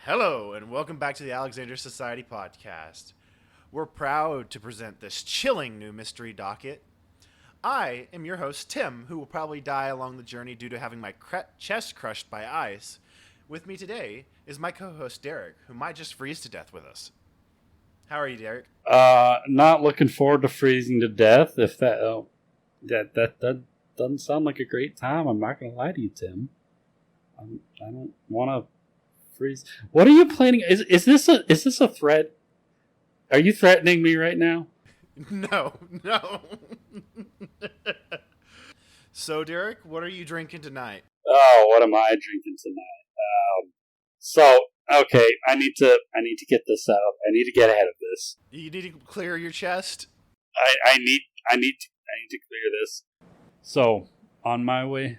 Hello, and welcome back to the Alexander Society podcast. We're proud to present this chilling new mystery docket. I am your host, Tim, who will probably die along the journey due to having my chest crushed by ice. With me today is my co-host, Derek, who might just freeze to death with us. How are you, Derek? Not looking forward to freezing to death. If that doesn't sound like a great time, I'm not gonna lie to you, Tim. I don't want to freeze. What are you planning? Is this a threat? Are you threatening me right now? No. So, Derek, what are you drinking tonight? Oh, what am I drinking tonight? Okay, I need to get this out. I need to get ahead of this. You need to clear your chest. I need to clear this. So on my way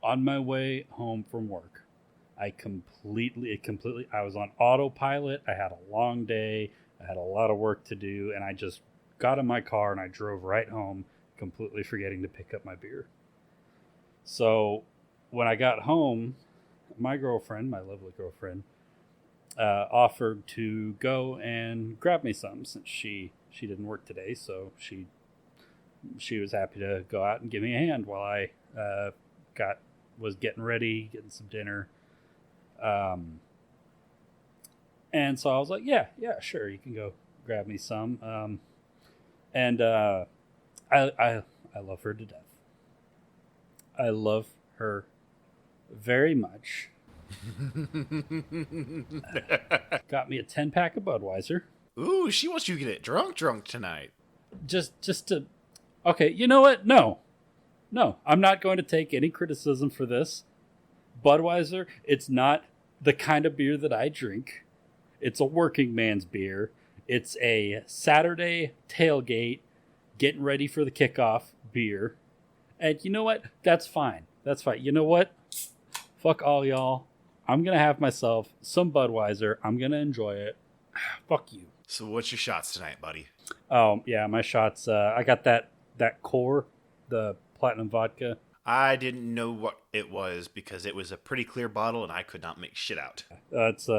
home from work, I completely I was on autopilot. I had a long day. I had a lot of work to do, and I just got in my car and I drove right home, completely forgetting to pick up my beer. So when I got home, my lovely girlfriend, offered to go and grab me some since she didn't work today. So she was happy to go out and give me a hand while I was getting ready, getting some dinner. And so I was like, yeah, sure, you can go grab me some. I love her to death. I love her very much. Got me a 10-pack of Budweiser. Ooh, she wants you to get drunk tonight. Just to... Okay, you know what? No, I'm not going to take any criticism for this. Budweiser, it's not the kind of beer that I drink. It's a working man's beer. It's a Saturday tailgate, getting ready for the kickoff beer. And you know what? That's fine. You know what? Fuck all y'all. I'm going to have myself some Budweiser. I'm going to enjoy it. Fuck you. So what's your shots tonight, buddy? Oh, yeah, my shots. I got that core, the platinum vodka. I didn't know what it was because it was a pretty clear bottle and I could not make shit out. It's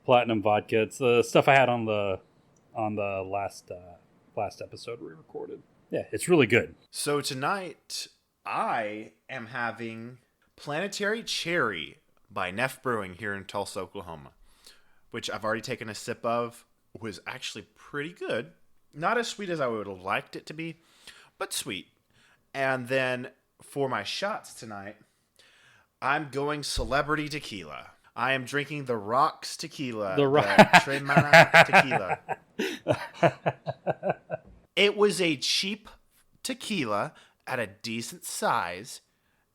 platinum vodka. It's the stuff I had on the last episode we recorded. Yeah, it's really good. So tonight I am having Planetary Cherry by Neff Brewing here in Tulsa, Oklahoma, which I've already taken a sip of. Was actually pretty good. Not as sweet as I would have liked it to be, but sweet. And then for my shots tonight, I'm going Celebrity Tequila. I am drinking the Rocks Tequila. The Tremana Tequila. It was a cheap tequila at a decent size.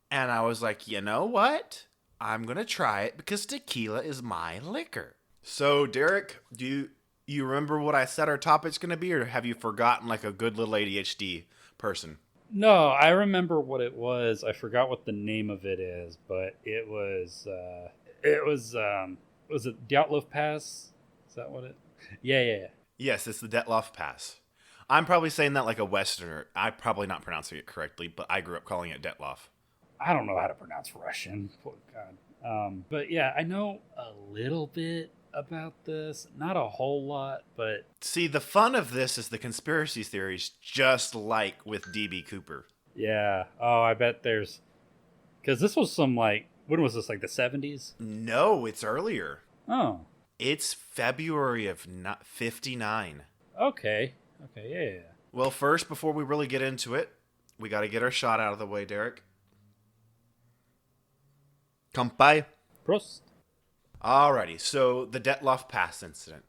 And I was like, you know what? I'm going to try it because tequila is my liquor. So, Derek, do you remember what I said our topic's going to be, or have you forgotten like a good little ADHD person? No, I remember what it was. I forgot what the name of it is, but was it Dyatlov Pass? Is that what it? Yeah. Yes, it's the Dyatlov Pass. I'm probably saying that like a Westerner. I'm probably not pronouncing it correctly, but I grew up calling it Dyatlov. I don't know how to pronounce Russian. Oh, God. But yeah, I know a little bit about this. Not a whole lot, but... See, the fun of this is the conspiracy theories, just like with D.B. Cooper. Yeah. Oh, I bet there's... Because this was some, like... When was this, like the 70s? No, it's earlier. Oh. It's February of 59. Okay, yeah. Well, first, before we really get into it, we got to get our shot out of the way, Derek. Kampai. Prost. Alrighty, so the Dyatlov Pass Incident.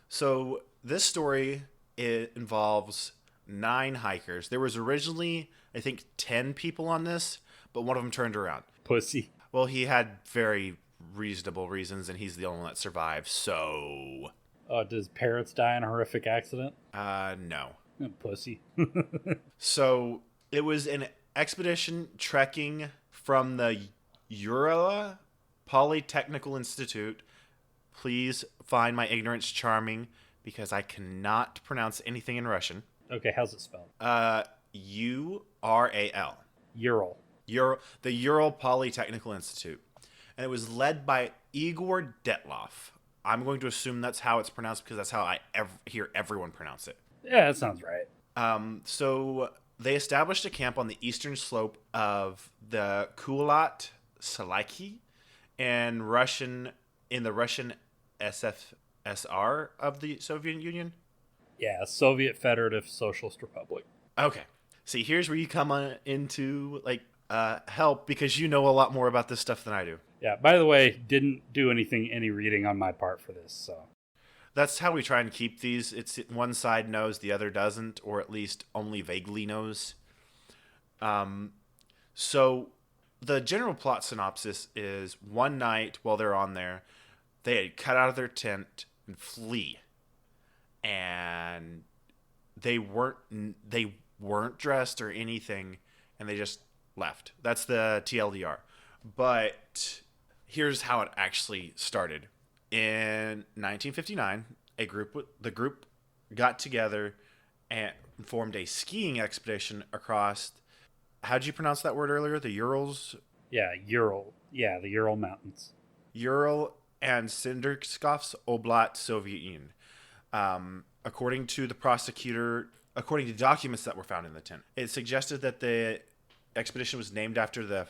So this story, it involves 9 hikers. There was originally, I think, 10 people on this, but one of them turned around. Pussy. Well, he had very reasonable reasons, and he's the only one that survived, so... Does his parents die in a horrific accident? No. Pussy. So, it was an expedition trekking from the Ural Polytechnical Institute. Please find my ignorance charming, because I cannot pronounce anything in Russian. Okay, how's it spelled? Ural. Ural. The Ural Polytechnical Institute. and it was led by Igor Dyatlov. I'm going to assume that's how it's pronounced because that's how I hear everyone pronounce it. Yeah, that sounds right. So they established a camp on the eastern slope of the Kulat Salaki in the Russian SFSR of the Soviet Union. Yeah, Soviet Federative Socialist Republic. Okay. See, here's where you come into help because you know a lot more about this stuff than I do. Yeah, by the way, didn't do any reading on my part for this, so. That's how we try and keep these. It's one side knows, the other doesn't, or at least only vaguely knows. So the general plot synopsis is one night while they're on there, they had cut out of their tent and flee. And they weren't dressed or anything, and they just left. That's the TLDR. But here's how it actually started. In 1959, the group got together and formed a skiing expedition across. How'd you pronounce that word earlier? The Urals? Yeah, Ural. Yeah, the Ural Mountains. Ural and Sinderkovsk Oblast, Soviet Union. According to the prosecutor, according to documents that were found in the tent, it suggested that the expedition was named after the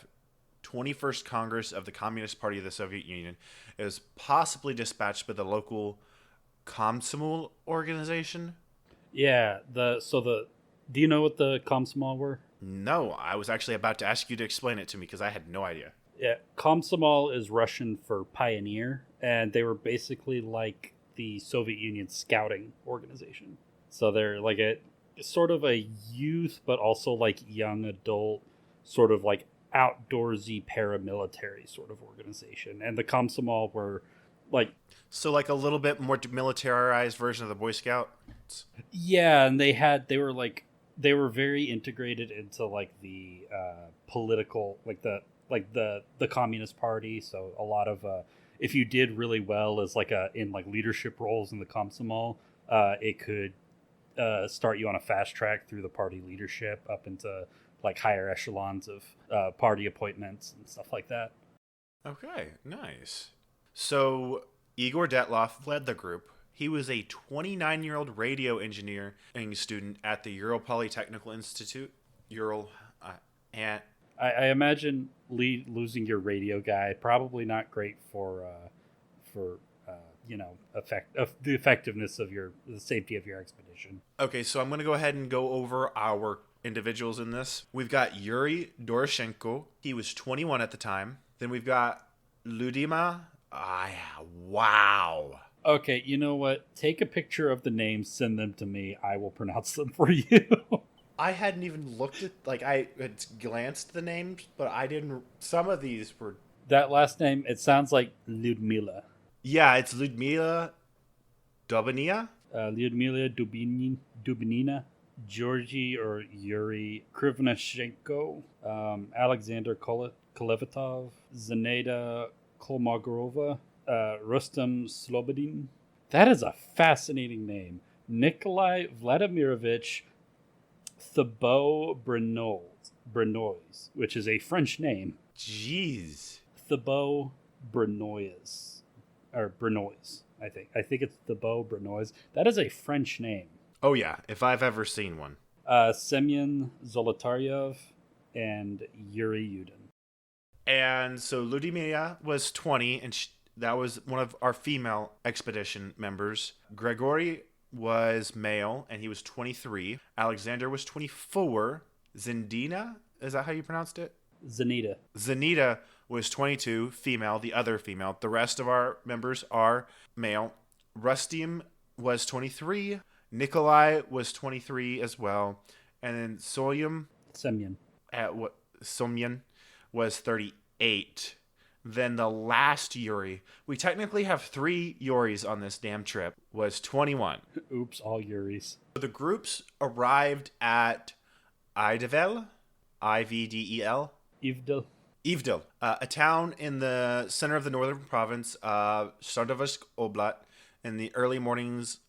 21st Congress of the Communist Party of the Soviet Union. It was possibly dispatched by the local Komsomol organization. Yeah, do you know what the Komsomol were? No, I was actually about to ask you to explain it to me because I had no idea. Yeah, Komsomol is Russian for pioneer, and they were basically like the Soviet Union scouting organization. So they're like a sort of a youth, but also like young adult, sort of like outdoorsy paramilitary sort of organization. And the Komsomol were like... So like a little bit more militarized version of the Boy Scouts? Yeah, and they were very integrated into like the political, like the Communist Party. So a lot of if you did really well as in leadership roles in the Komsomol, it could start you on a fast track through the party leadership up into like higher echelons of party appointments and stuff like that. Okay, nice. So Igor Dyatlov led the group. He was a 29-year-old radio engineering student at the Ural Polytechnical Institute. And I imagine losing your radio guy probably not great for the effectiveness of the safety of your expedition. Okay, so I'm going to go ahead and go over our individuals in this. We've got Yuri Doroshenko. He was 21 at the time. Then we've got Ludima. Wow. Okay, you know what? Take a picture of the names, send them to me. I will pronounce them for you. I hadn't even looked at, I had glanced the names, but I didn't. Some of these were. That last name, it sounds like Ludmila. Yeah, it's Ludmila Dubinia. Lyudmila Dubinina, Georgy or Yuri Krivnashenko, Alexander Kolevatov, Zenaida Kolmogorova, Rustam Slobodin. That is a fascinating name. Nikolai Vladimirovich Thibault Brenois, which is a French name. Jeez. Thibault Brenois. Or Brenois, I think. I think it's Thibault Brenois. That is a French name. Oh, yeah, if I've ever seen one. Semyon Zolotaryov and Yuri Yudin. And so Ludmila was 20, and that was one of our female expedition members. Gregory was male, and he was 23. Alexander was 24. Zendina, is that how you pronounced it? Zenita was 22, female, the other female. The rest of our members are male. Rustim was 23. Nikolai was 23 as well. And then Semyon was 38. Then the last Yuri, we technically have 3 Yuris on this damn trip, was 21. Oops, all Yuris. The groups arrived at Ivdel, Ivdel. Ivdel, a town in the center of the northern province of Sardovosk Oblast in the early mornings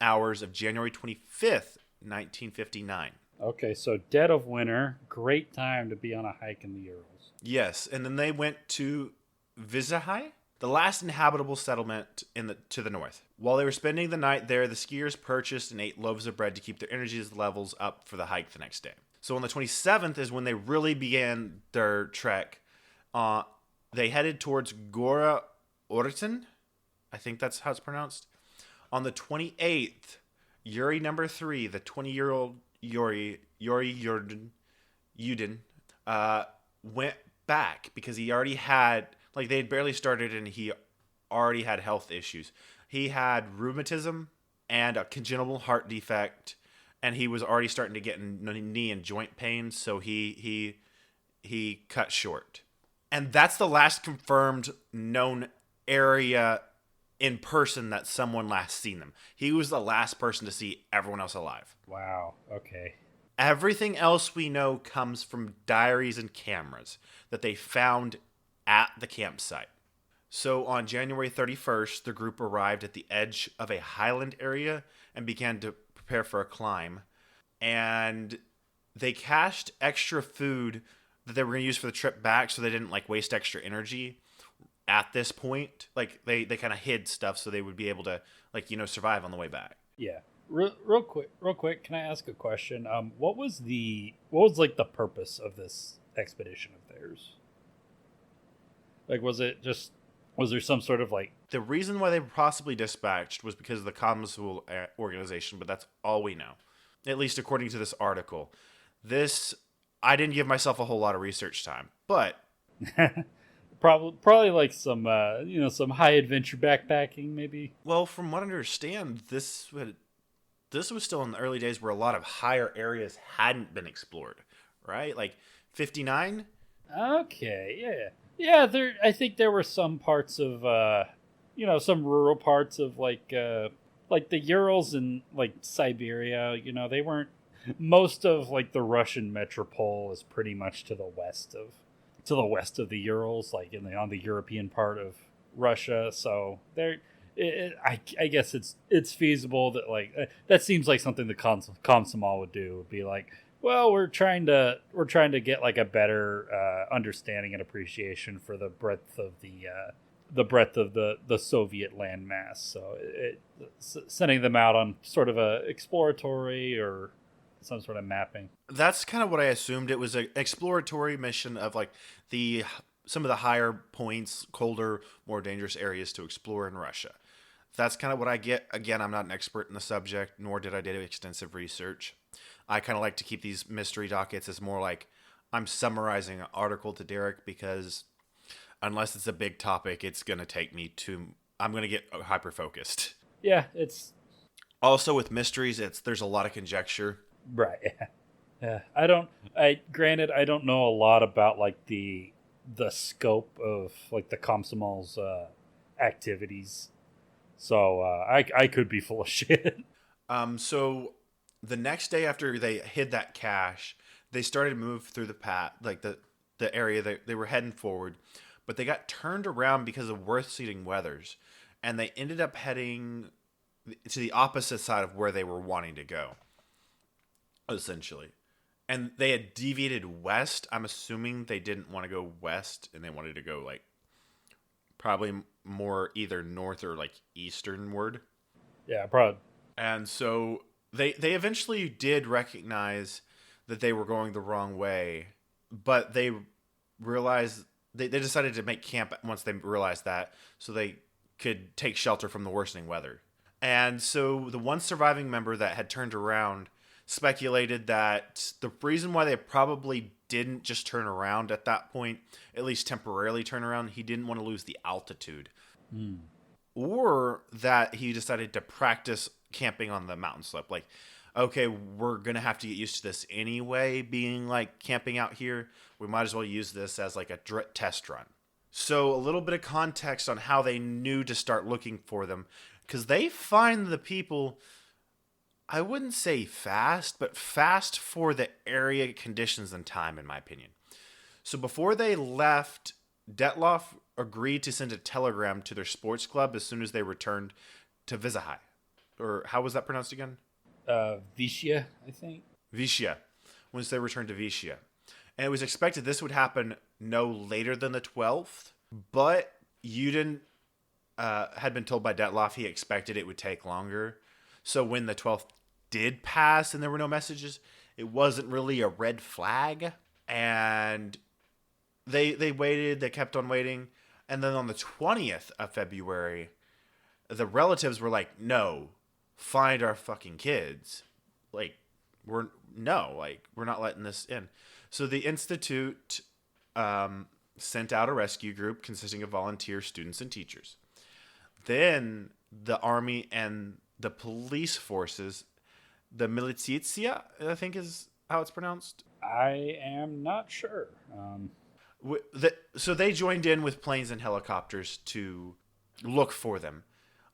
hours of January 25th, 1959. Okay, so dead of winter, great time to be on a hike in the Urals. Yes, and then they went to Vizahai, the last inhabitable settlement to the north. While they were spending the night there, the skiers purchased and ate loaves of bread to keep their energy levels up for the hike the next day. So on the 27th is when they really began their trek. They headed towards Gora Orten. I think that's how it's pronounced. On the 28th, Yuri number 3, the 20-year-old Yuri Yudin, went back because he already had, like, they had barely started and he already had health issues. He had rheumatism and a congenital heart defect, and he was already starting to get knee and joint pain, so he cut short. And that's the last confirmed known area in person that someone last seen them. He was the last person to see everyone else alive. Wow. Okay. Everything else we know comes from diaries and cameras that they found at the campsite. So on January 31st, the group arrived at the edge of a highland area and began to prepare for a climb. And they cached extra food that they were going to use for the trip back so they didn't waste extra energy at this point. They kind of hid stuff so they would be able to survive on the way back. Yeah. Real quick, can I ask a question? What was the purpose of this expedition of theirs? Was there some sort of The reason why they were possibly dispatched was because of the Commonwealth organization, but that's all we know. At least according to this article. I didn't give myself a whole lot of research time, but probably some some high adventure backpacking maybe. Well, from what I understand, this was still in the early days where a lot of higher areas hadn't been explored, right? 59? Okay, yeah. I think there were some parts of, some rural parts of the Urals and Siberia. They weren't. Most of the Russian metropole is pretty much to the west of the Urals, on the European part of Russia. So there. I guess it's feasible that that seems like something the Komsomol would do. Would be well, we're trying to get a better understanding and appreciation for the breadth of the Soviet landmass. So sending them out on sort of a exploratory or some sort of mapping. That's kind of what I assumed. It was an exploratory mission of some of the higher points, colder, more dangerous areas to explore in Russia. That's kind of what I get. Again, I'm not an expert in the subject, nor did I do extensive research. I kind of like to keep these mystery dockets as more I'm summarizing an article to Derek, because unless it's a big topic, it's going to take me I'm going to get hyper-focused. Yeah, it's... Also, with mysteries, there's a lot of conjecture. Right, yeah. I don't know a lot about the scope of the Komsomol's activities, so I could be full of shit. So the next day after they hid that cache, they started to move through the path, the area that they were heading forward, but they got turned around because of worsening weathers, and they ended up heading to the opposite side of where they were wanting to go, essentially. And they had deviated west. I'm assuming they didn't want to go west, and they wanted to go probably more either north or easternward. Yeah, probably. And so they eventually did recognize that they were going the wrong way, but they realized they decided to make camp once they realized that, so they could take shelter from the worsening weather. And so the one surviving member that had turned around speculated that the reason why they probably didn't just turn around at that point, at least temporarily turn around, he didn't want to lose the altitude. Or that he decided to practice camping on the mountain slope. Okay, we're going to have to get used to this anyway, being camping out here. We might as well use this as a test run. So a little bit of context on how they knew to start looking for them, because they find the people, I wouldn't say fast, but fast for the area conditions and time, in my opinion. So before they left, Dyatlov agreed to send a telegram to their sports club as soon as they returned to Vizahai. Or how was that pronounced again? Vishya, I think. Vishya. Once they returned to Vishya. And it was expected this would happen no later than the 12th. But Yudin had been told by Dyatlov he expected it would take longer. So when the 12th did pass and there were no messages, it wasn't really a red flag. And they waited, they kept on waiting. And then on the 20th of February, the relatives were like, no, find our fucking kids. Like, we're not letting this in. So the Institute sent out a rescue group consisting of volunteers, students, and teachers. Then the army and the police forces, the Militia, I think is how it's pronounced. I am not sure. So they joined in with planes and helicopters to look for them.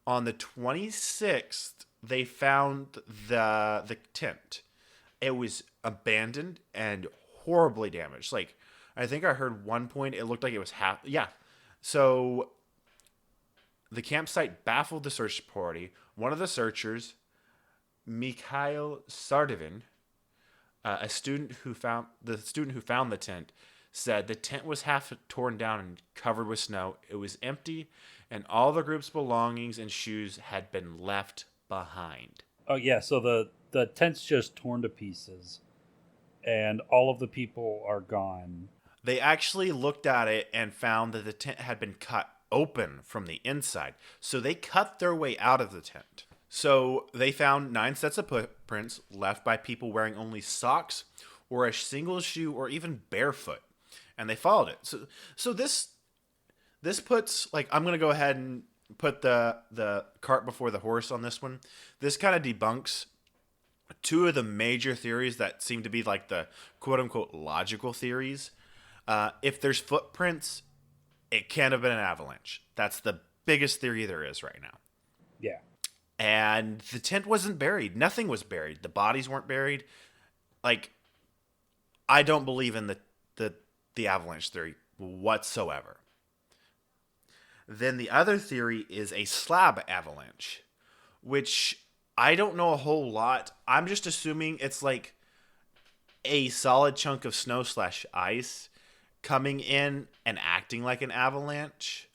On the 26th, they found the tent. It was abandoned and horribly damaged. Like, I think I heard one point it looked like it was half. Yeah. So the campsite baffled the search party. One of the searchers, Mikhail Sardovin, a student who found the tent, said the tent was half torn down and covered with snow. It was empty, and all the group's belongings and shoes had been left behind. Oh yeah, so the tent's just torn to pieces, and all of the people are gone. They actually looked at it and found that the tent had been cut open from the inside. So they cut their way out of the tent. So they found 9 sets of footprints left by people wearing only socks or a single shoe or even barefoot. And they followed it. So this puts, like, I'm going to go ahead and put the cart before the horse on this one. This kind of debunks 2 of the major theories that seem to be like the quote-unquote logical theories. If there's footprints, it can't have been an avalanche. That's the biggest theory there is right now. Yeah. And the tent wasn't buried. Nothing was buried. The bodies weren't buried. Like, I don't believe in the avalanche theory whatsoever. Then the other theory is a slab avalanche, which I don't know a whole lot. I'm just assuming it's like a solid chunk of snow / ice coming in and acting like an avalanche.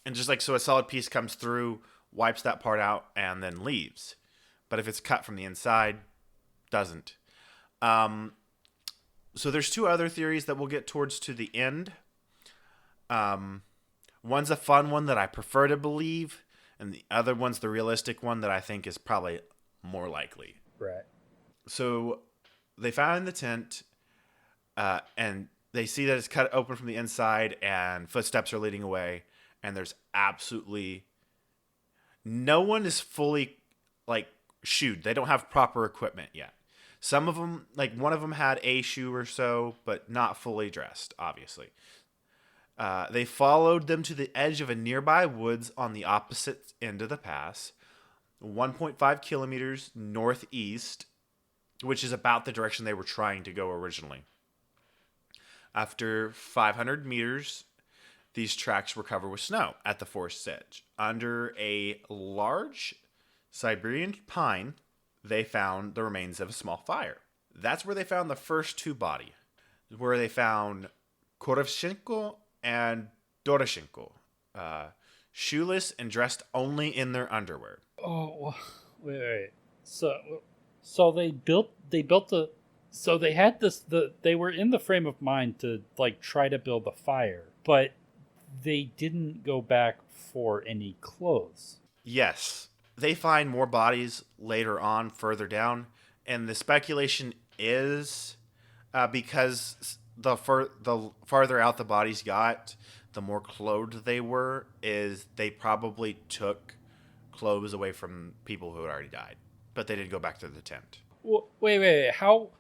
And just like, so a solid piece comes through, wipes that part out, and then leaves. But if it's cut from the inside, doesn't. So there's 2 other theories that we'll get towards to the end. One's a fun one that I prefer to believe, and the other one's the realistic one that I think is probably more likely. Right. So they found the tent, and they see that it's cut open from the inside, and footsteps are leading away, and there's absolutely no one is fully, like, shoed. They don't have proper equipment yet. Some of them, like one of them had a shoe or so, but not fully dressed, obviously. They followed them to the edge of a nearby woods on the opposite end of the pass, 1.5 kilometers northeast, which is about the direction they were trying to go originally. After 500 meters, these tracks were covered with snow at the forest's edge. Under a large Siberian pine, they found the remains of a small fire. That's where they found the first 2 bodies, where they found Korovchenko and Doroshenko, shoeless and dressed only in their underwear. Oh, wait. So they built so they had they were in the frame of mind to, like, try to build a fire, but they didn't go back for any clothes. Yes. They find more bodies later on, further down, and the speculation is because the farther out the bodies got, the more clothed they were, is they probably took clothes away from people who had already died, but they didn't go back to the tent. Wait. How?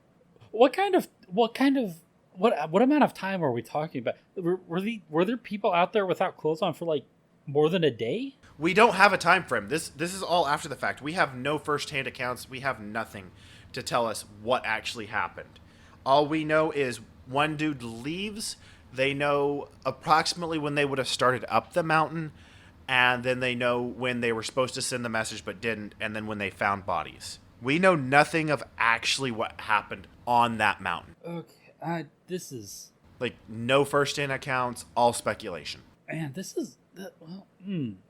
What amount of time are we talking about? Were there people out there without clothes on for, like, more than a day? We don't have a time frame. This is all after the fact. We have no first-hand accounts. We have nothing to tell us what actually happened. All we know is one dude leaves. They know approximately when they would have started up the mountain, and then they know when they were supposed to send the message but didn't, and then when they found bodies. We know nothing of actually what happened on that mountain. Okay, this is Like, no first-hand accounts, all speculation. Man, this is well.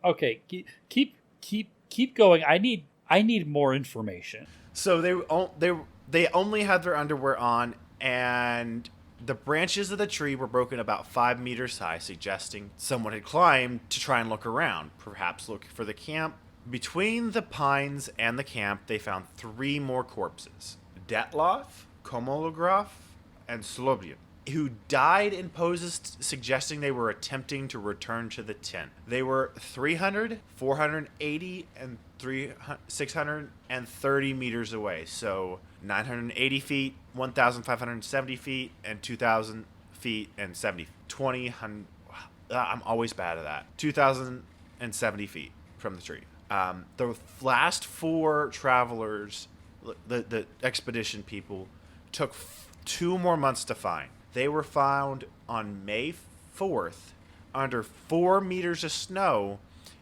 Okay, keep going. I need more information. So they only had their underwear on, and the branches of the tree were broken about 5 meters high, suggesting someone had climbed to try and look around, perhaps looking for the camp. Between the pines and the camp, they found 3 more corpses: Dyatlov, Komolograf, and Slobyin, who died in poses suggesting they were attempting to return to the tent. They were 300, 480, and 630 meters away. So 980 feet, 1,570 feet, and 2,000 feet and 70. 20, I'm always bad at that. 2,070 feet from the tree. The last 4 travelers, the expedition people, took 2 more months to find. They were found on May 4th under 4 meters of snow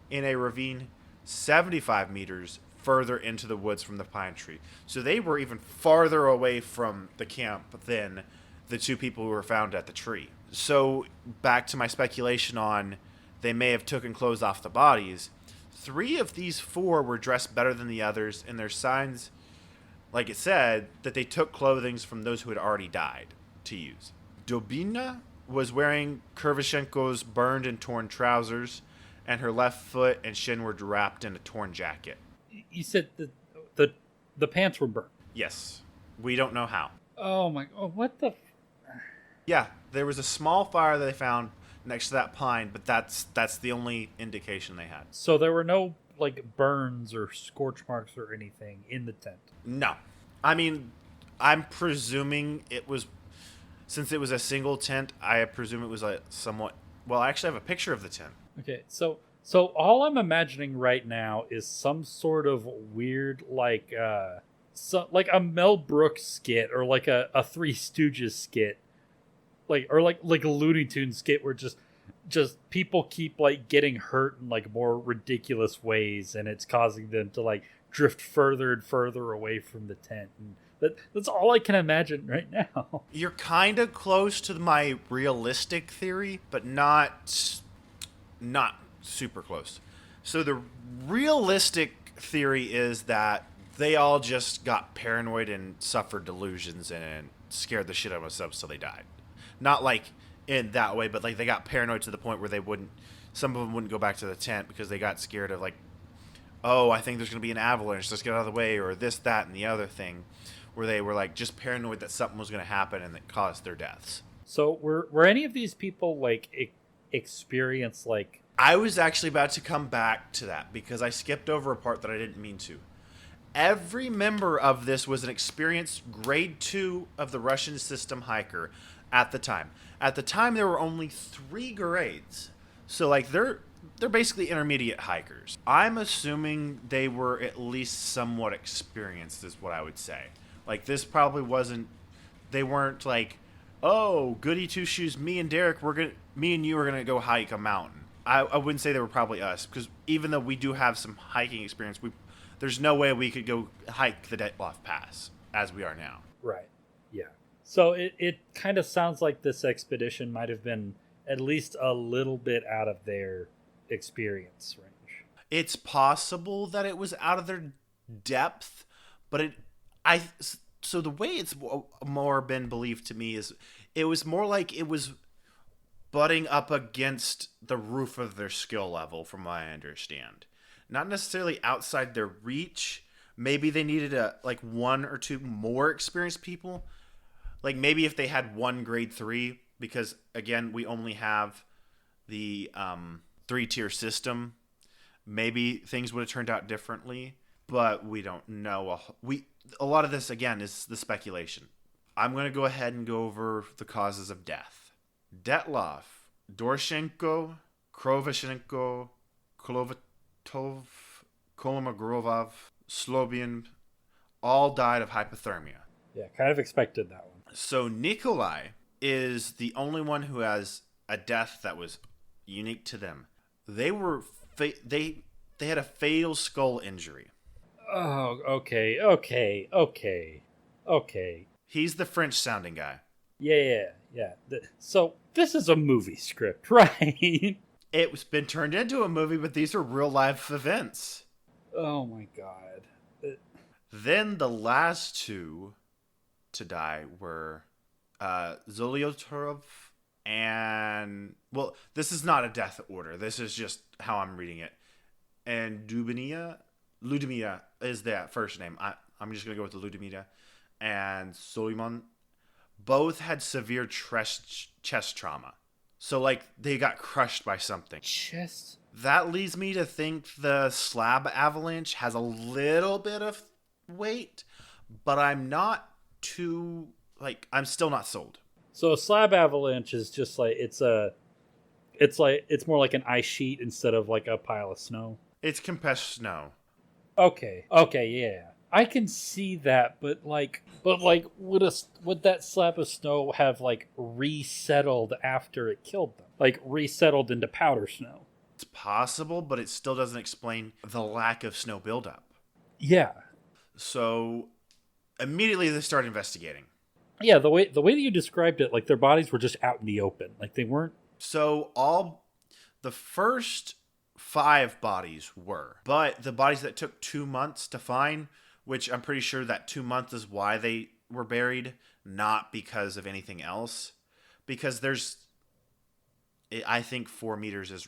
in a ravine 75 meters further into the woods from the pine tree. So they were even farther away from the camp than the 2 people who were found at the tree. So back to my speculation on they may have taken clothes off the bodies. 3 of these 4 were dressed better than the others, and there's signs, like it said, that they took clothing from those who had already died to use. Dobina was wearing Kurvashenko's burned and torn trousers, and her left foot and shin were wrapped in a torn jacket. You said the pants were burnt. Yes. We don't know how. Oh my! Oh, what the? Yeah, there was a small fire that they found next to that pine, but that's the only indication they had. So there were no like burns or scorch marks or anything in the tent. No. I mean, I'm presuming it was, since it was a single tent, I presume it was a somewhat, well, I actually have a picture of the tent. Okay, so all I'm imagining right now is some sort of weird like a Mel Brooks skit or like a Three Stooges skit, like a Looney Tunes skit where just people keep like getting hurt in like more ridiculous ways, and it's causing them to like drift further and further away from the tent. And that's all I can imagine right now. You're kind of close to my realistic theory, but not super close. So the realistic theory is that they all just got paranoid and suffered delusions and scared the shit out of themselves till they died. Not like in that way, but like they got paranoid to the point where some of them wouldn't go back to the tent because they got scared of like, oh, I think there's going to be an avalanche, let's get out of the way, or this, that, and the other thing, where they were like just paranoid that something was going to happen and that caused their deaths. So were any of these people like experience like... I was actually about to come back to that because I skipped over a part that I didn't mean to. Every member of this was an experienced grade 2 of the Russian system hiker at the time. At the time, there were only 3 grades. So, like, they're basically intermediate hikers. I'm assuming they were at least somewhat experienced, is what I would say. Like, this probably wasn't... They weren't like, oh, goody two-shoes, me and you are going to go hike a mountain. I wouldn't say they were probably us, because even though we do have some hiking experience, there's no way we could go hike the Dyatlov Pass as we are now. Right. Yeah. So it kind of sounds like this expedition might have been at least a little bit out of their experience range. It's possible that it was out of their depth, but so the way it's more been believed to me is it was more like it was butting up against the roof of their skill level, from what I understand. Not necessarily outside their reach. Maybe they needed 1 or 2 more experienced people. Like maybe if they had 1 grade 3, because again, we only have the 3-tier system, maybe things would have turned out differently, but we don't know. A lot of this again is the speculation. I'm going to go ahead and go over the causes of death. Dyatlov, Doroshenko, Krovashenko, Klovatov, Kolomogorov, Slobyin, all died of hypothermia. Yeah, kind of expected that one. So Nikolai is the only one who has a death that was unique to them. They had a fatal skull injury. Oh, okay. He's the French sounding guy. Yeah. Yeah. So this is a movie script, right? It's been turned into a movie, but these are real life events. Oh my god. Then the last two to die were Zoliotorov and, well, this is not a death order. This is just how I'm reading it. And Ludmila is that first name. I'm just going to go with the Ludmila. And Solimon both had severe chest trauma. So, like, they got crushed by something. Chest? That leads me to think the slab avalanche has a little bit of weight, but I'm not too, like, I'm still not sold. So a slab avalanche is just like it's more like an ice sheet instead of like a pile of snow. It's compressed snow. Okay, yeah. I can see that, but would that slab of snow have like resettled after it killed them? Like resettled into powder snow? It's possible, but it still doesn't explain the lack of snow buildup. Yeah. So immediately they start investigating. Yeah, the way that you described it, like their bodies were just out in the open. Like they weren't. So the first 5 bodies were, but the bodies that took 2 months to find, which I'm pretty sure that 2 months is why they were buried, not because of anything else. Because I think 4 meters is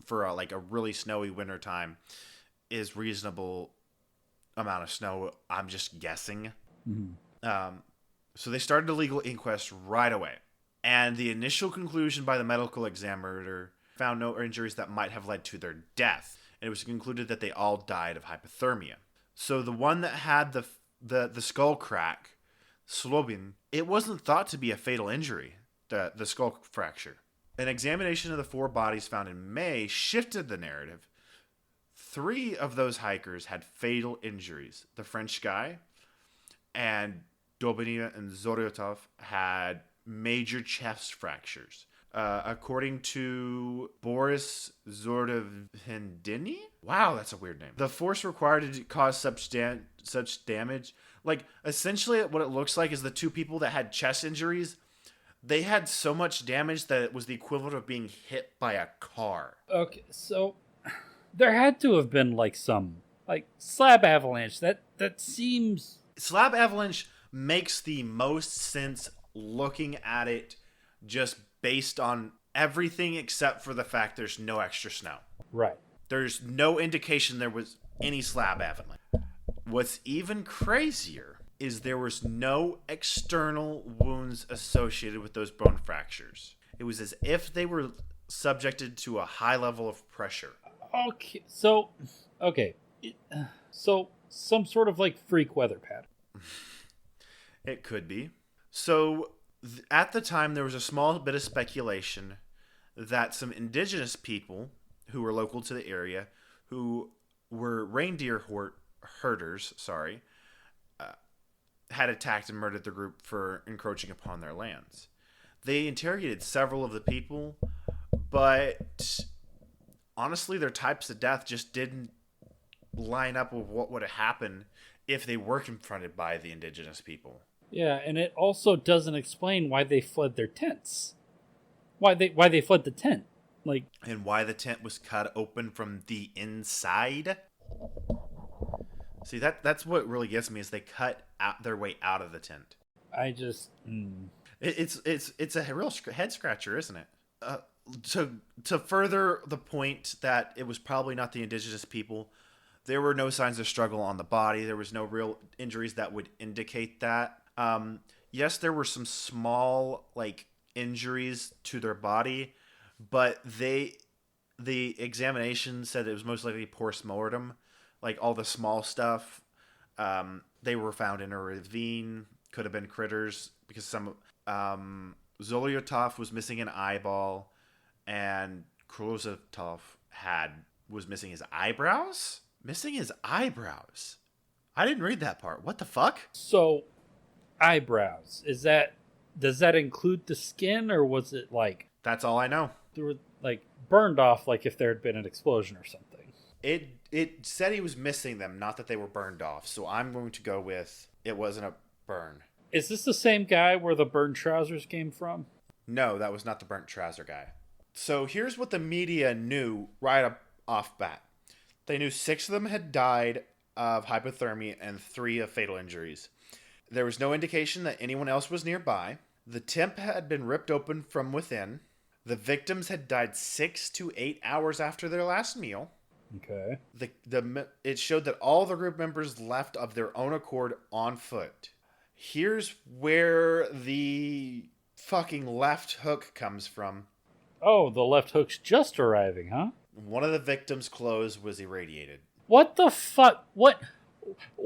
for like a really snowy winter time is reasonable amount of snow. I'm just guessing. Mm-hmm. So they started a legal inquest right away. And the initial conclusion by the medical examiner found no injuries that might have led to their death. And it was concluded that they all died of hypothermia. So the one that had the skull crack, Slobin, it wasn't thought to be a fatal injury, the skull fracture. An examination of the 4 bodies found in May shifted the narrative. 3 of those hikers had fatal injuries. The French guy and Dobrynia and Zoryotov had major chest fractures. According to Boris Zordovhendini? Wow, that's a weird name. The force required to cause such damage, like, essentially what it looks like is the 2 people that had chest injuries, they had so much damage that it was the equivalent of being hit by a car. Okay, so there had to have been like some like slab avalanche. That seems Slab avalanche makes the most sense looking at it just based on everything except for the fact there's no extra snow. right. There's no indication there was any slab avalanche. What's even crazier is there was no external wounds associated with those bone fractures. It was as if they were subjected to a high level of pressure. Okay, so some sort of like freak weather pattern. It could be. So at the time, there was a small bit of speculation that some indigenous people who were local to the area, who were reindeer herders, had attacked and murdered the group for encroaching upon their lands. They interrogated several of the people, but honestly, their types of death just didn't line up with what would have happened if they were confronted by the indigenous people. Yeah, and it also doesn't explain why they fled their tents. Why they fled the tent. Like, and why the tent was cut open from the inside. See, that's what really gets me, is they cut out their way out of the tent. I just It's a real head scratcher, isn't it? To further the point that it was probably not the indigenous people, there were no signs of struggle on the body. There was no real injuries that would indicate that. Yes, there were some small like injuries to their body, but the examination said it was most likely post-mortem. Like all the small stuff, they were found in a ravine. Could have been critters, because some Zoliotov was missing an eyeball, and Krozatov was missing his eyebrows. Missing his eyebrows. I didn't read that part. What the fuck? So, eyebrows. Does that include the skin, or was it like That's all I know. they were like burned off, like if there had been an explosion or something? It said he was missing them, not that they were burned off. So I'm going to go with it wasn't a burn. Is this the same guy where the burned trousers came from? No, that was not the burnt trouser guy. So here's what the media knew right up off bat. They knew 6 of them had died of hypothermia and 3 of fatal injuries. There was no indication that anyone else was nearby. The temp had been ripped open from within. The victims had died 6 to 8 hours after their last meal. Okay. It showed that all the group members left of their own accord on foot. Here's where the fucking left hook comes from. Oh, the left hook's just arriving, huh? One of the victims' clothes was irradiated. What the fuck? What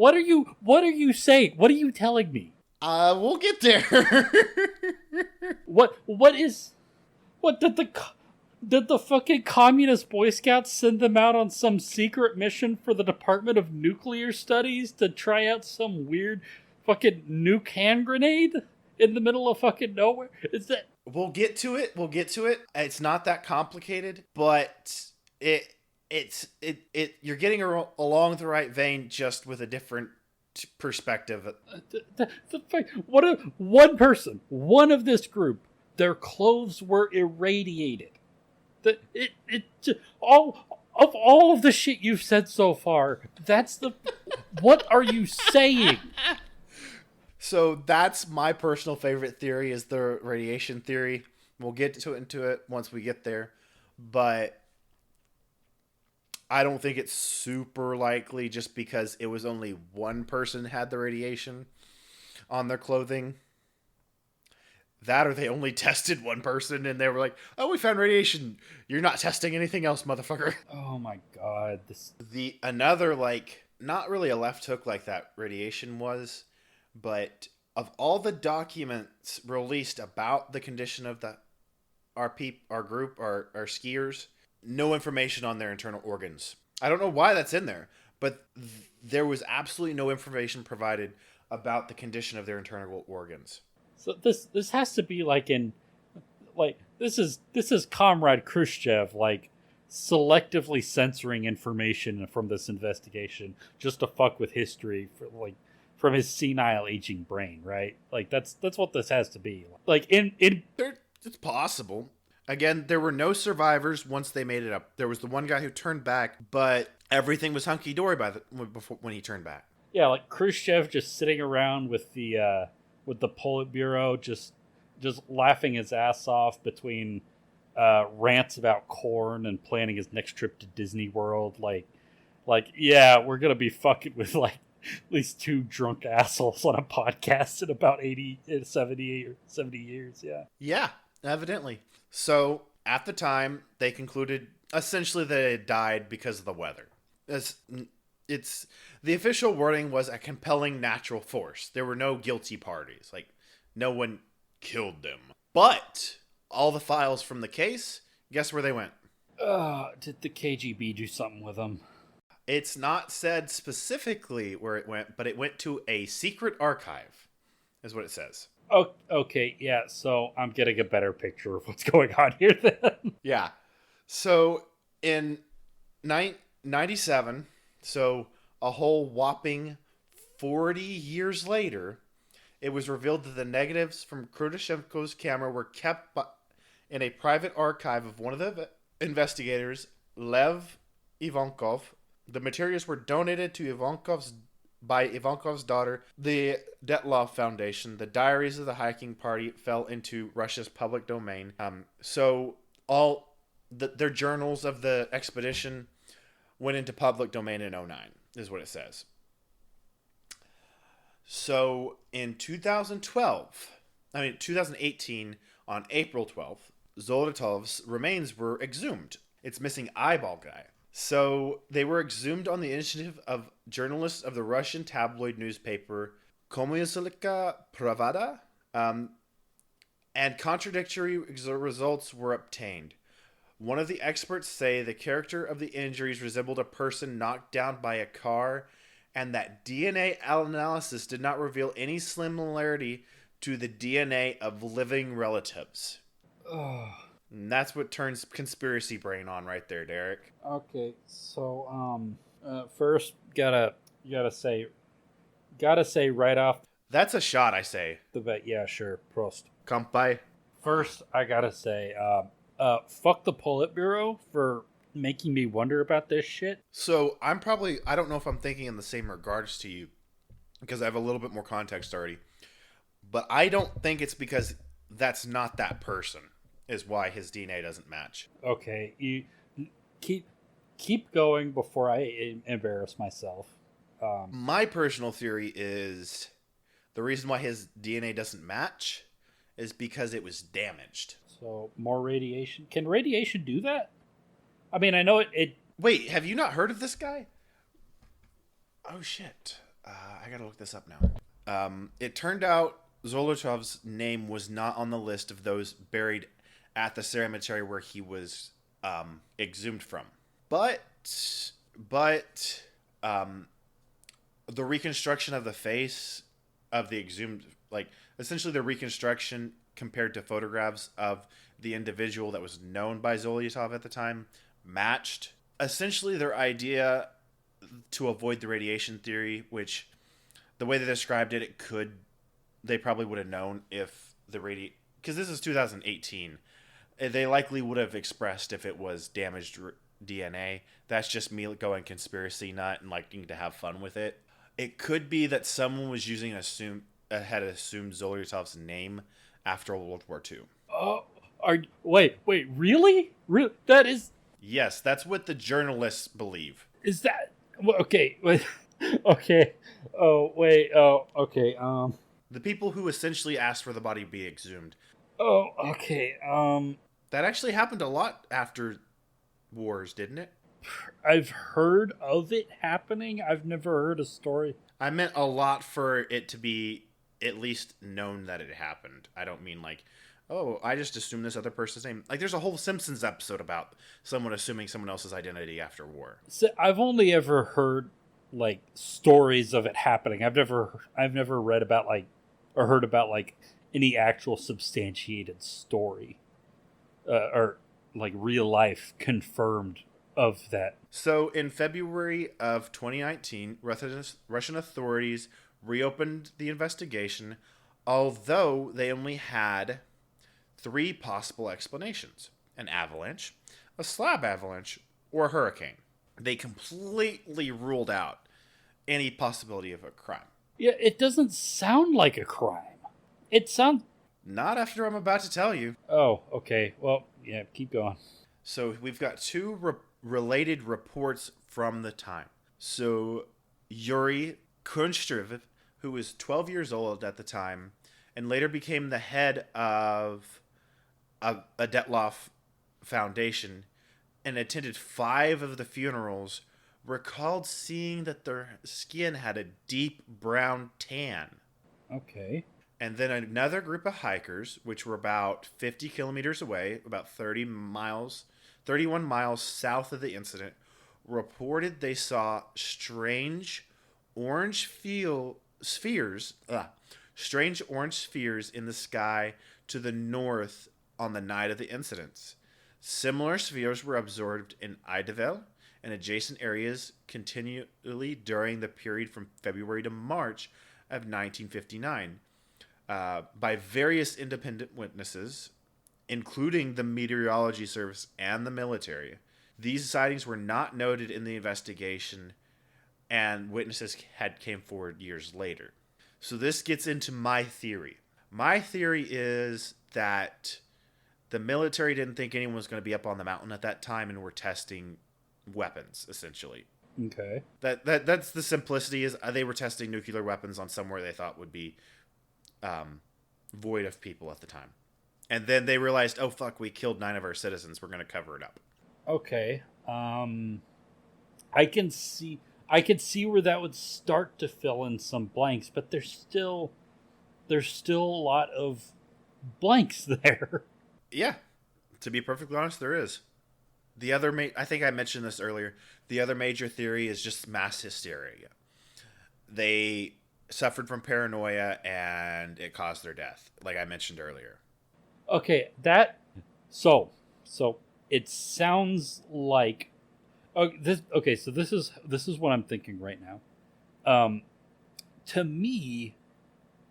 are you saying? What are you telling me? We'll get there. What did the fucking communist Boy Scouts send them out on some secret mission for the Department of Nuclear Studies to try out some weird fucking nuke hand grenade in the middle of fucking nowhere? Is that... We'll get to it. It's not that complicated, but you're getting along the right vein, just with a different perspective. One of this group, their clothes were irradiated. All of the shit you've said so far, that's the... What are you saying? So that's my personal favorite theory, is the radiation theory. We'll get into it once we get there. But I don't think it's super likely, just because it was only one person had the radiation on their clothing. That, or they only tested one person and they were like, oh, we found radiation. You're not testing anything else, motherfucker. Oh my god. Another, like, not really a left hook like that radiation was, but of all the documents released about the condition of our group, our skiers, no information on their internal organs. I don't know why that's in there, but there was absolutely no information provided about the condition of their internal organs. So this has to be this is Comrade Khrushchev, like, selectively censoring information from this investigation just to fuck with history from his senile aging brain, right? Like, that's what this has to be. Like, it's possible. Again, there were no survivors once they made it up. There was the one guy who turned back, but everything was hunky dory when he turned back. Yeah, like Khrushchev just sitting around with the Politburo, just laughing his ass off between rants about corn and planning his next trip to Disney World. Like, yeah, we're gonna be fucking with like at least 2 drunk assholes on a podcast in about 70 years. Yeah. Yeah, evidently. So at the time, they concluded essentially that it died because of the weather. It's the official wording was a compelling natural force. There were no guilty parties. Like, no one killed them. But all the files from the case, guess where they went? Did the KGB do something with them? It's not said specifically where it went, but it went to a secret archive, is what it says. Oh, okay, yeah, so I'm getting a better picture of what's going on here then. Yeah. So in 97, so a whole whopping 40 years later, it was revealed that the negatives from Khrushchev's camera were kept in a private archive of one of the investigators, Lev Ivankov. The materials were donated to by Ivankov's daughter, the Dyatlov Foundation. The diaries of the hiking party fell into Russia's public domain. So all their journals of the expedition went into public domain in 2009, is what it says. So in 2018, on April 12th, Zolotov's remains were exhumed. Its missing eyeball guy. So they were exhumed on the initiative of journalists of the Russian tabloid newspaper Komsomolska Pravda, and contradictory results were obtained. One of the experts say the character of the injuries resembled a person knocked down by a car, and that DNA analysis did not reveal any similarity to the DNA of living relatives. Ugh. And that's what turns conspiracy brain on right there, Derek. Okay, so first gotta say right off. That's a shot, I say. Yeah, sure. Prost. Kampai. First, I gotta say, fuck the Politburo for making me wonder about this shit. So I don't know if I'm thinking in the same regards to you because I have a little bit more context already. But I don't think it's because that's not that person is why his DNA doesn't match. Okay, you keep going before I embarrass myself. My personal theory is the reason why his DNA doesn't match is because it was damaged. So more radiation. Can radiation do that? I mean, I know it. Wait, have you not heard of this guy? Oh shit! I gotta look this up now. It turned out Zolotov's name was not on the list of those buried at the cemetery where he was exhumed from. But the reconstruction of the face of the exhumed, like essentially the reconstruction compared to photographs of the individual that was known by Zolotovs at the time, matched. Essentially, their idea to avoid the radiation theory, which the way they described it, they probably would have known if because this is 2018. They likely would have expressed if it was damaged DNA. That's just me going conspiracy nut and liking to have fun with it. It could be that someone was had assumed Zolotov's name after World War II. Oh, wait, really? That is. Yes, that's what the journalists believe. Is that okay? Wait, okay. Oh wait. Oh okay. The people who essentially asked for the body to be exhumed. Oh okay. That actually happened a lot after wars, didn't it? I've heard of it happening. I've never heard a story. I meant a lot for it to be at least known that it happened. I don't mean like, oh, I just assumed this other person's name. Like, there's a whole Simpsons episode about someone assuming someone else's identity after war. So I've only ever heard like stories of it happening. I've never read about like or heard about like any actual substantiated story or like real life confirmed of that. So in February of 2019, Russian authorities reopened the investigation, although they only had 3 possible explanations: an avalanche, a slab avalanche, or a hurricane. They completely ruled out any possibility of a crime. Yeah, it doesn't sound like a crime. It sounds... Not after I'm about to tell you. Oh, okay. Well, yeah, keep going. So we've got 2 related reports from the time. So Yuri Kunstrev, who was 12 years old at the time, and later became the head of a Dyatlov Foundation and attended 5 of the funerals, recalled seeing that their skin had a deep brown tan. Okay. And then another group of hikers, which were about 50 kilometers away, about 31 miles south of the incident, reported they saw strange orange spheres in the sky to the north on the night of the incidents. Similar spheres were observed in Idavel and adjacent areas continually during the period from February to March of 1959 by various independent witnesses, including the Meteorology Service and the military. These sightings were not noted in the investigation, and witnesses came forward years later. So this gets into my theory. My theory is that the military didn't think anyone was going to be up on the mountain at that time and were testing weapons, essentially. Okay. That's the simplicity, is they were testing nuclear weapons on somewhere they thought would be void of people at the time. And then they realized, oh fuck, we killed 9 of our citizens. We're going to cover it up. Okay. I can see where that would start to fill in some blanks, but there's still a lot of blanks there. Yeah. To be perfectly honest, there is. The other I think I mentioned this earlier. The other major theory is just mass hysteria. They suffered from paranoia and it caused their death, like I mentioned earlier. Okay, so it sounds like so this is what I'm thinking right now. To me,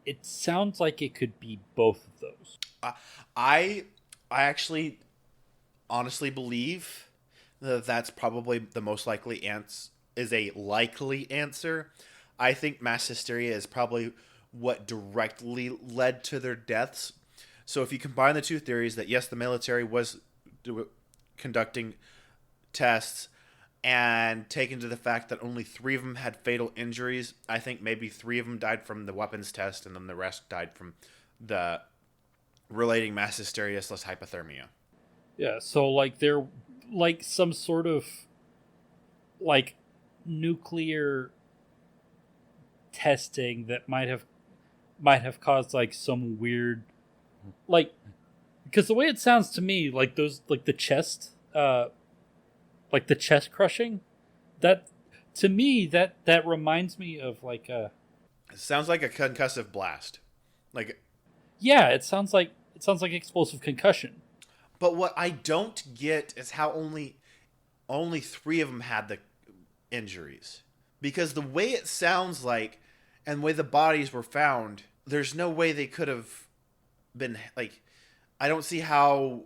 it sounds like it could be both of those. I I actually honestly believe that that's probably the most likely answer. Is a likely answer. I think mass hysteria is probably what directly led to their deaths. So if you combine the two theories that yes, the military was conducting tests and take into the fact that only 3 of them had fatal injuries, I think maybe 3 of them died from the weapons test and then the rest died from the relating mass hysteria plus hypothermia. Yeah, so like they're like some sort of like nuclear testing that might have caused like some weird like because the way it sounds to me like those like the chest crushing that to me that reminds me of like a It sounds like a concussive blast. Like, yeah it sounds like explosive concussion. but what I don't get is how only 3 of them had the injuries. Because the way it sounds like and the way the bodies were found, there's no way they could have been like I don't see how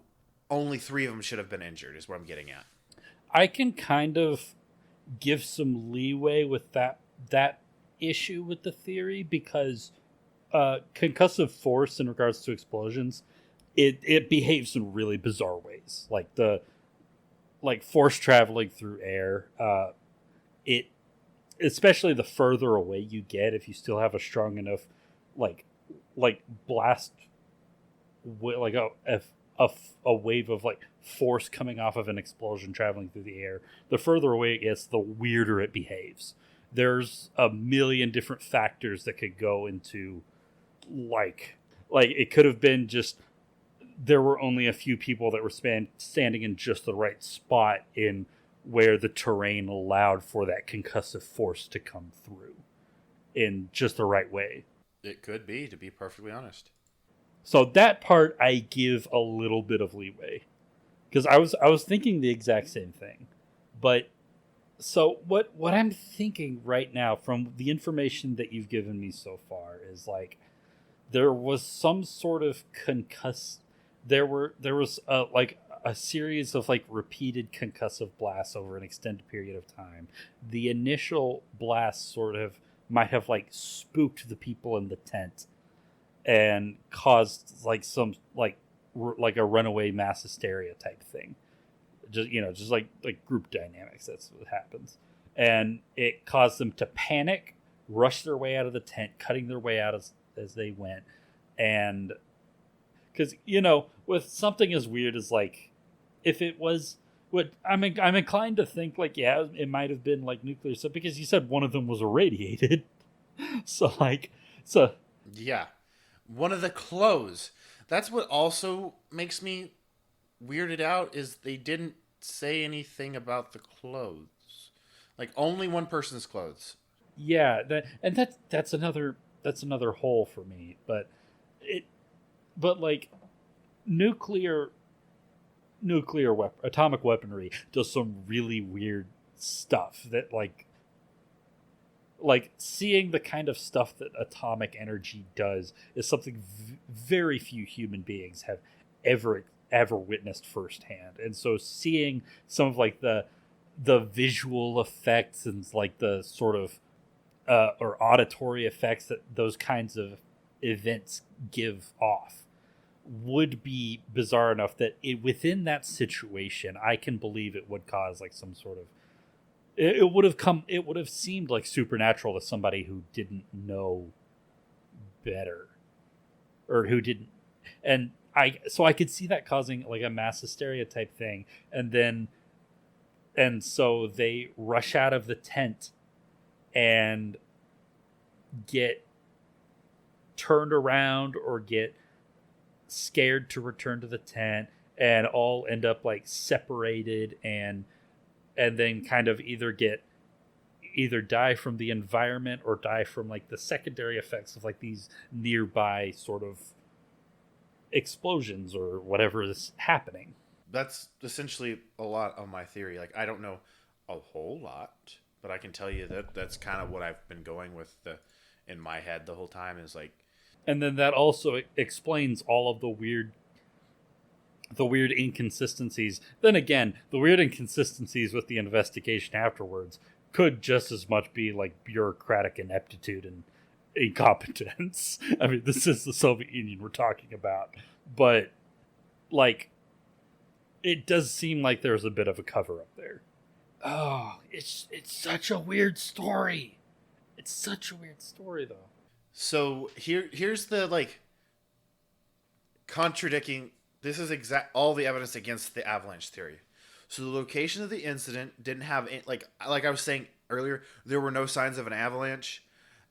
only 3 of them should have been injured is what I'm getting at. I can kind of give some leeway with that issue with the theory because concussive force in regards to explosions it behaves in really bizarre ways like the like force traveling through air it especially the further away you get if you still have a strong enough like blast like a wave of like force coming off of an explosion traveling through the air, the further away it gets, the weirder it behaves. There's a million different factors that could go into like it could have been just there were only a few people that were standing in just the right spot in where the terrain allowed for that concussive force to come through in just the right way. It could be, to be perfectly honest. So that part I give a little bit of leeway because I was thinking the exact same thing. But so what I'm thinking right now from the information that you've given me so far is like there was some sort of there was like a series of like repeated concussive blasts over an extended period of time. The initial blast sort of might have like spooked the people in the tent and caused like some like a runaway mass hysteria type thing. Just like group dynamics. That's what happens, and it caused them to panic, rush their way out of the tent, cutting their way out as they went, and because with something as weird as like if it was what I'm inclined to think like yeah it might have been like nuclear stuff because you said one of them was irradiated, so like so Yeah. One of the clothes. That's what also makes me weirded out is they didn't say anything about the clothes. Like only one person's clothes. yeah that's another hole for me, but like nuclear atomic weaponry does some really weird stuff that like seeing the kind of stuff that atomic energy does is something very few human beings have ever witnessed firsthand. And so seeing some of like the visual effects and like the sort of or auditory effects that those kinds of events give off would be bizarre enough that within that situation I can believe it would cause like some sort of it would have seemed like supernatural to somebody who didn't know better or who didn't and I could see that causing like a mass hysteria type thing and so they rush out of the tent and get turned around or get scared to return to the tent and all end up like separated and then kind of either die from the environment or die from like the secondary effects of like these nearby sort of explosions or whatever is happening. That's essentially a lot of my theory. Like I don't know a whole lot, but I can tell you that that's kind of what I've been going with in my head the whole time is like And then that also explains all of the weird inconsistencies. Then again, the weird inconsistencies with the investigation afterwards could just as much be like bureaucratic ineptitude and incompetence. I mean, this is the Soviet Union we're talking about, but like, it does seem like there's a bit of a cover up there. Oh, it's such a weird story. It's such a weird story, though. So here's the like contradicting. This is all the evidence against the avalanche theory. So the location of the incident didn't have like I was saying earlier, there were no signs of an avalanche.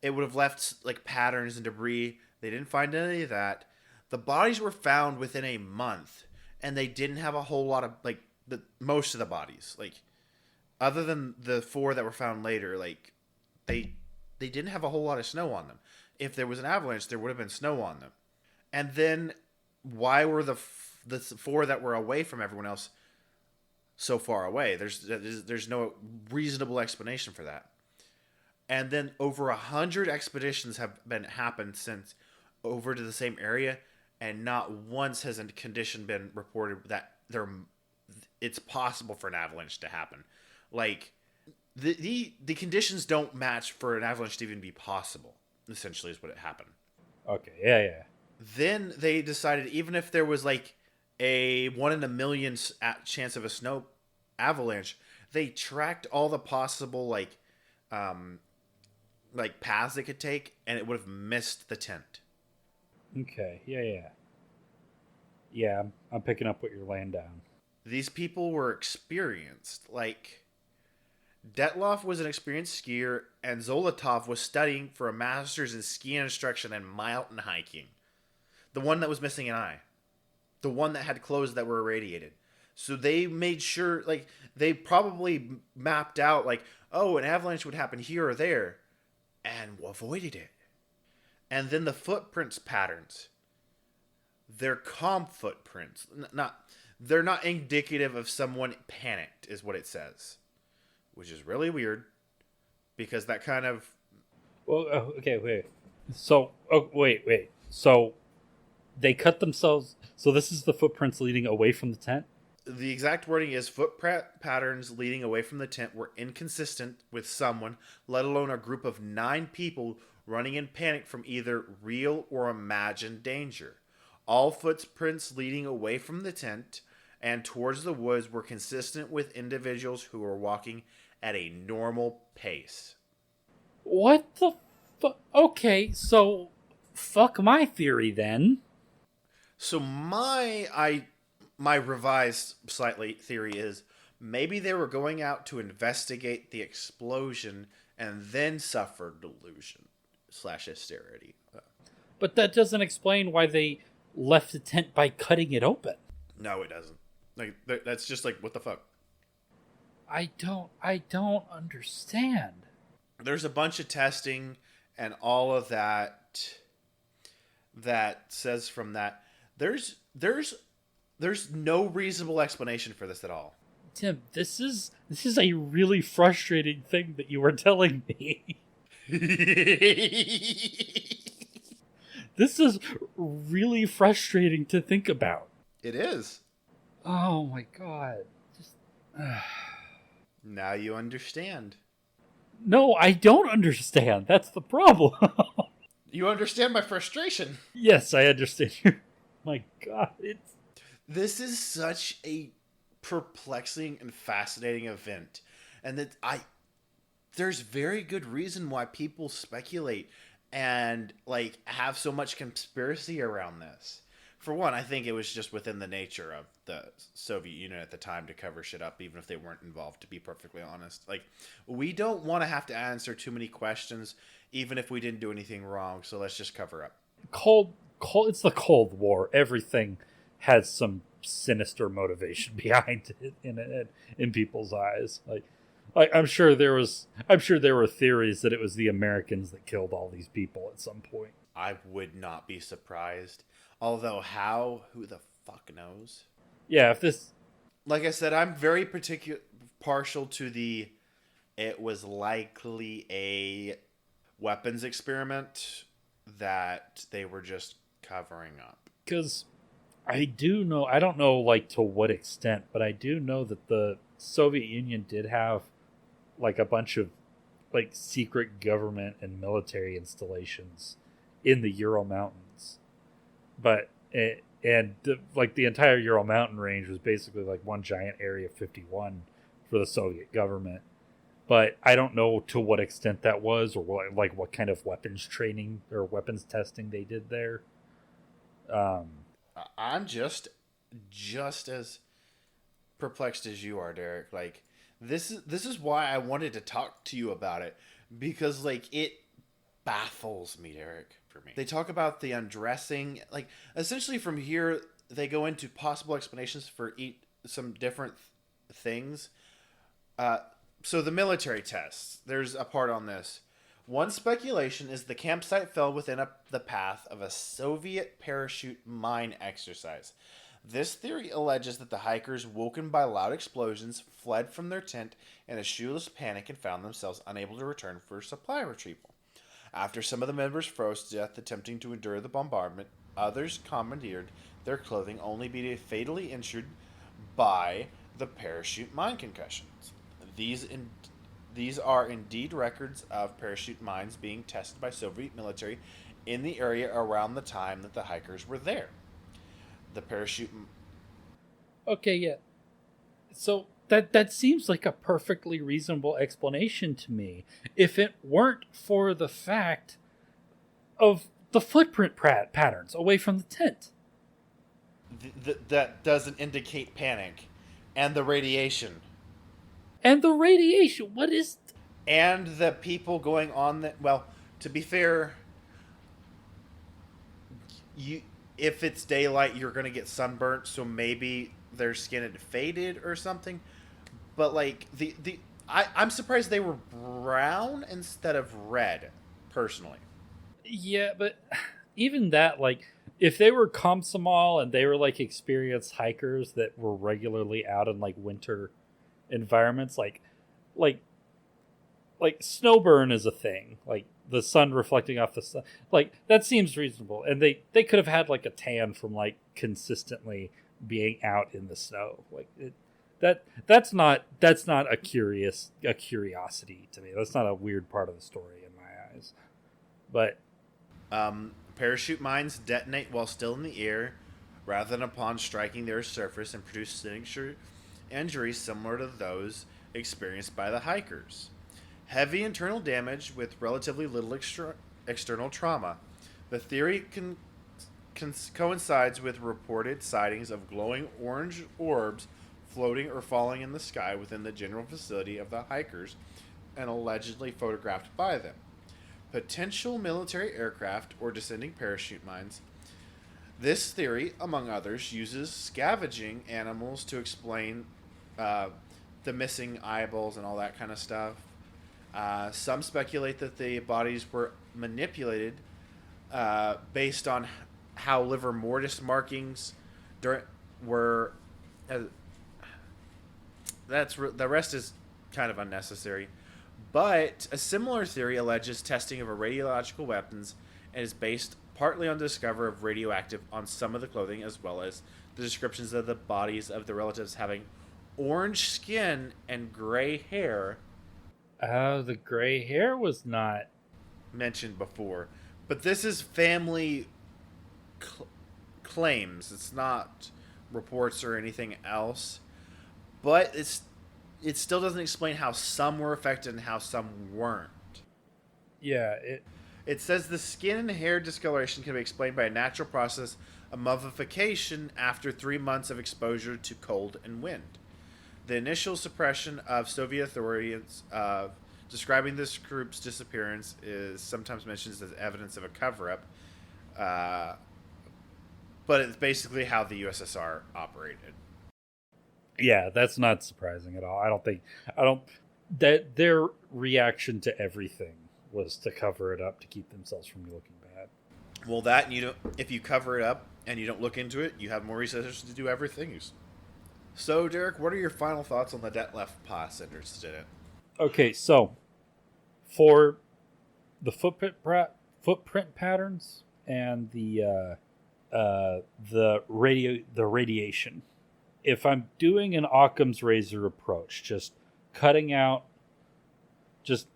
It would have left like patterns and debris. They didn't find any of that. The bodies were found within a month, and they didn't have a whole lot of like most of the bodies, like other than the 4 that were found later, like they didn't have a whole lot of snow on them. If there was an avalanche, there would have been snow on them. And then why were the 4 that were away from everyone else so far away? There's no reasonable explanation for that. And then over 100 expeditions have happened since over to the same area, and not once has a condition been reported that it's possible for an avalanche to happen. Like the conditions don't match for an avalanche to even be possible. Essentially, is what happened. Okay, yeah. Then they decided, even if there was like a 1 in a million chance of a snow avalanche, they tracked all the possible like paths it could take, and it would have missed the tent. Okay, yeah. I'm picking up what you're laying down. These people were experienced. Like Dyatlov was an experienced skier, and Zolotov was studying for a master's in ski instruction and mountain hiking. The one that was missing an eye. The one that had clothes that were irradiated. So they made sure, like, they probably mapped out, like, oh, an avalanche would happen here or there, and avoided it. And then the footprints patterns. They're calm footprints. They're not indicative of someone panicked, is what it says. Which is really weird, because that kind of... Well, okay, wait. So, wait. So, they cut themselves... So this is the footprints leading away from the tent? The exact wording is, footprint patterns leading away from the tent were inconsistent with someone, let alone a group of 9 people running in panic from either real or imagined danger. All footprints leading away from the tent and towards the woods were consistent with individuals who were walking at a normal pace. What the fuck? Okay, so fuck my theory then. So my revised slightly theory is maybe they were going out to investigate the explosion and then suffered delusion/hysteria. But that doesn't explain why they left the tent by cutting it open. No, it doesn't. Like, that's just like, what the fuck? I don't understand. There's a bunch of testing and all of that says from that there's no reasonable explanation for this at all. Tim, this is a really frustrating thing that you were telling me. This is really frustrating to think about. It is. Oh my god. Now you understand. No, I don't understand. That's the problem. You understand my frustration. Yes, I understand. My god, This is such a perplexing and fascinating event, and that there's very good reason why people speculate and like have so much conspiracy around this. For one, I think it was just within the nature of the Soviet Union at the time to cover shit up, even if they weren't involved, to be perfectly honest. Like, we don't want to have to answer too many questions, even if we didn't do anything wrong, so let's just cover up. It's the Cold War. Everything has some sinister motivation behind it in people's eyes. Like I'm sure there were theories that it was the Americans that killed all these people at some point. I would not be surprised. Although who the fuck knows? Yeah, if this... Like I said, I'm very partial to it was likely a weapons experiment that they were just covering up? Because I do know, I don't know like to what extent, but I do know that the Soviet Union did have like a bunch of like secret government and military installations in the Ural Mountains. But like the entire Ural Mountain range was basically like one giant Area 51 for the Soviet government. But I don't know to what extent that was, or what kind of weapons training or weapons testing they did there. I'm just as perplexed as you are, Derek. Like this is why I wanted to talk to you about it, because like it baffles me, Derek. For me, they talk about the undressing. Like essentially, from here they go into possible explanations for some different things. So the military tests. There's a part on this. One speculation is the campsite fell within the path of a Soviet parachute mine exercise. This theory alleges that the hikers, woken by loud explosions, fled from their tent in a shoeless panic and found themselves unable to return for supply retrieval. After some of the members froze to death attempting to endure the bombardment, others commandeered their clothing only to be fatally injured by the parachute mine concussions. These are indeed records of parachute mines being tested by Soviet military in the area around the time that the hikers were there. The parachute. Okay, yeah. So that seems like a perfectly reasonable explanation to me, if it weren't for the fact of the footprint patterns away from the tent. That doesn't indicate panic, and the radiation. And the radiation. What is? And the people going on that. Well, to be fair, if it's daylight, you're gonna get sunburnt, so maybe their skin had faded or something. But like I'm surprised they were brown instead of red, personally. Yeah, but even that, like, if they were Komsomol and they were like experienced hikers that were regularly out in like winter environments, like snowburn is a thing, like the sun reflecting off the sun, like that seems reasonable, and they could have had like a tan from like consistently being out in the snow, like that's not a curiosity to me. That's not a weird part of the story in my eyes. But parachute mines detonate while still in the air rather than upon striking their surface and produce signature injuries similar to those experienced by the hikers. Heavy internal damage with relatively little external trauma. The theory coincides with reported sightings of glowing orange orbs floating or falling in the sky within the general vicinity of the hikers and allegedly photographed by them. Potential military aircraft or descending parachute mines. This theory, among others, uses scavenging animals to explain the missing eyeballs and all that kind of stuff. Some speculate that the bodies were manipulated based on how liver mortis markings were. The rest is kind of unnecessary. But a similar theory alleges testing of a radiological weapons and is based partly on the discovery of radioactive on some of the clothing, as well as the descriptions of the bodies of the relatives having orange skin and gray hair. The gray hair was not mentioned before, but this is family claims. It's not reports or anything else. But it still doesn't explain how some were affected and how some weren't. Yeah, it says the skin and hair discoloration can be explained by a natural process of mummification after 3 months of exposure to cold and wind. The initial suppression of Soviet authorities describing this group's disappearance is sometimes mentioned as evidence of a cover-up, but it's basically how the USSR operated. Yeah, that's not surprising at all. I don't that their reaction to everything was to cover it up to keep themselves from looking bad. Well, if you cover it up and you don't look into it, you have more research to do everything. So, Derek, what are your final thoughts on the Dyatlov Pass Incident? Okay, so for the footprint patterns and the radiation. If I'm doing an Occam's razor approach, just cutting out, just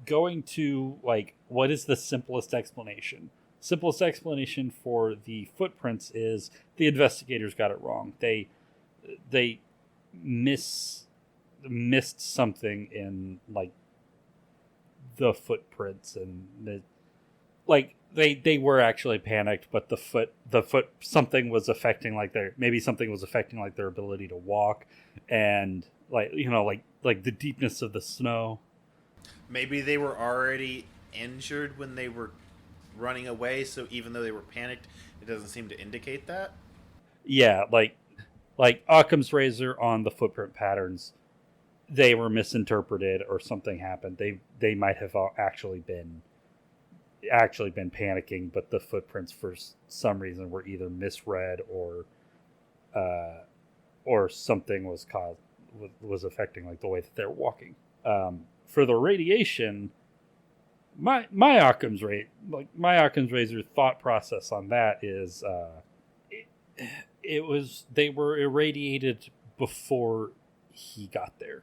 going to like, what is the simplest explanation? Simplest explanation for the footprints is the investigators got it wrong. They missed something in like the footprints, and they were actually panicked, but the foot something was affecting like their ability to walk, and like like the deepness of the snow. Maybe they were already injured when they were running away, so even though they were panicked, it doesn't seem to indicate that. Yeah, like Occam's razor on the footprint patterns, they were misinterpreted or something happened. They might have actually been panicking, but the footprints for some reason were either misread or something was affecting like the way that they're walking. For the radiation, my Occam's razor thought process on that is they were irradiated before he got there,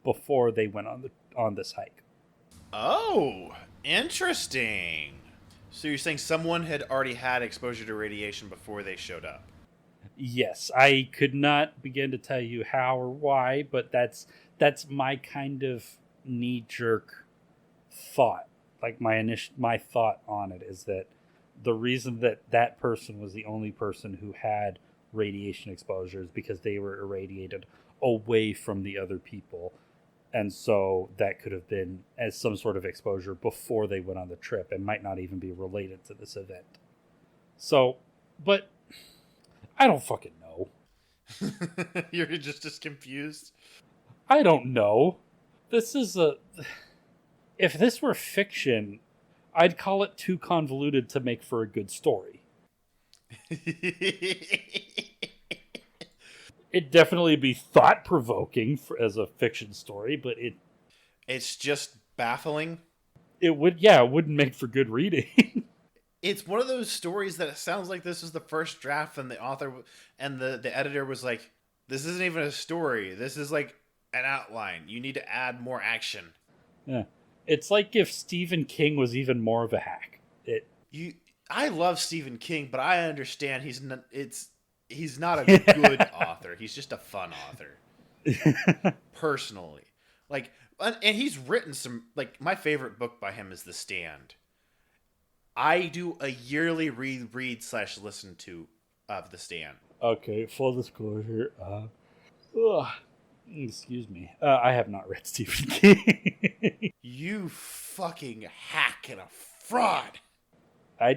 before they went on this hike. Oh, interesting. So you're saying someone had already had exposure to radiation before they showed up? Yes, I could not begin to tell you how or why, but that's my kind of knee-jerk thought. Like my thought on it is that the reason that person was the only person who had radiation exposure is because they were irradiated away from the other people. And so that could have been as some sort of exposure before they went on the trip and might not even be related to this event. So, but I don't fucking know. You're just as confused? I don't know. If this were fiction, I'd call it too convoluted to make for a good story. It'd definitely be thought-provoking as a fiction story, but it's just baffling. It wouldn't make for good reading. It's one of those stories that it sounds like this is the first draft, and the author and the editor was like, this isn't even a story. This is like an outline. You need to add more action. Yeah. It's like if Stephen King was even more of a hack. I love Stephen King, but I understand he's not a good author. He's just a fun author. Personally. Like, and he's written some, like, my favorite book by him is The Stand. I do a yearly read/listen to of The Stand. Okay, full disclosure. Excuse me. I have not read Stephen King. You fucking hack and a fraud. I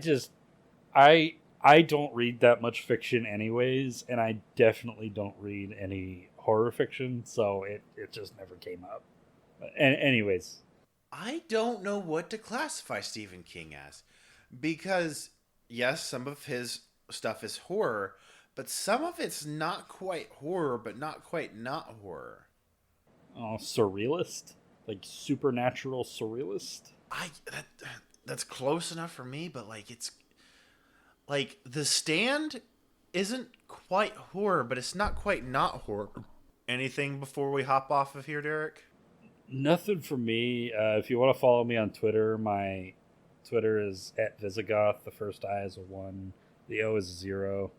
don't read that much fiction anyways, and I definitely don't read any horror fiction, so it just never came up. And anyways. I don't know what to classify Stephen King as. Because, yes, some of his stuff is horror, but some of it's not quite horror, but not quite not horror. Oh, surrealist? Like supernatural surrealist? That's close enough for me, but like it's like The Stand isn't quite horror, but it's not quite not horror. Anything before we hop off of here, Derek? Nothing for me. If you want to follow me on Twitter, my Twitter is @Visigoth. The first I is a 1. The O is a 0.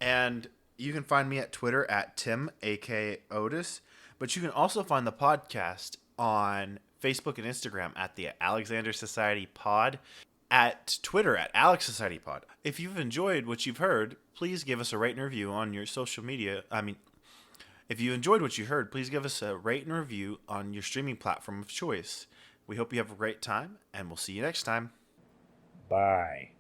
And you can find me at Twitter @Tim, aka Otis. But you can also find the podcast on Facebook and Instagram at the Alexander Society Pod, at Twitter @Alex Society Pod. If you've enjoyed what you've heard, please give us a rate and review on your social media. If you enjoyed what you heard, please give us a rate and review on your streaming platform of choice. We hope you have a great time, and we'll see you next time. Bye.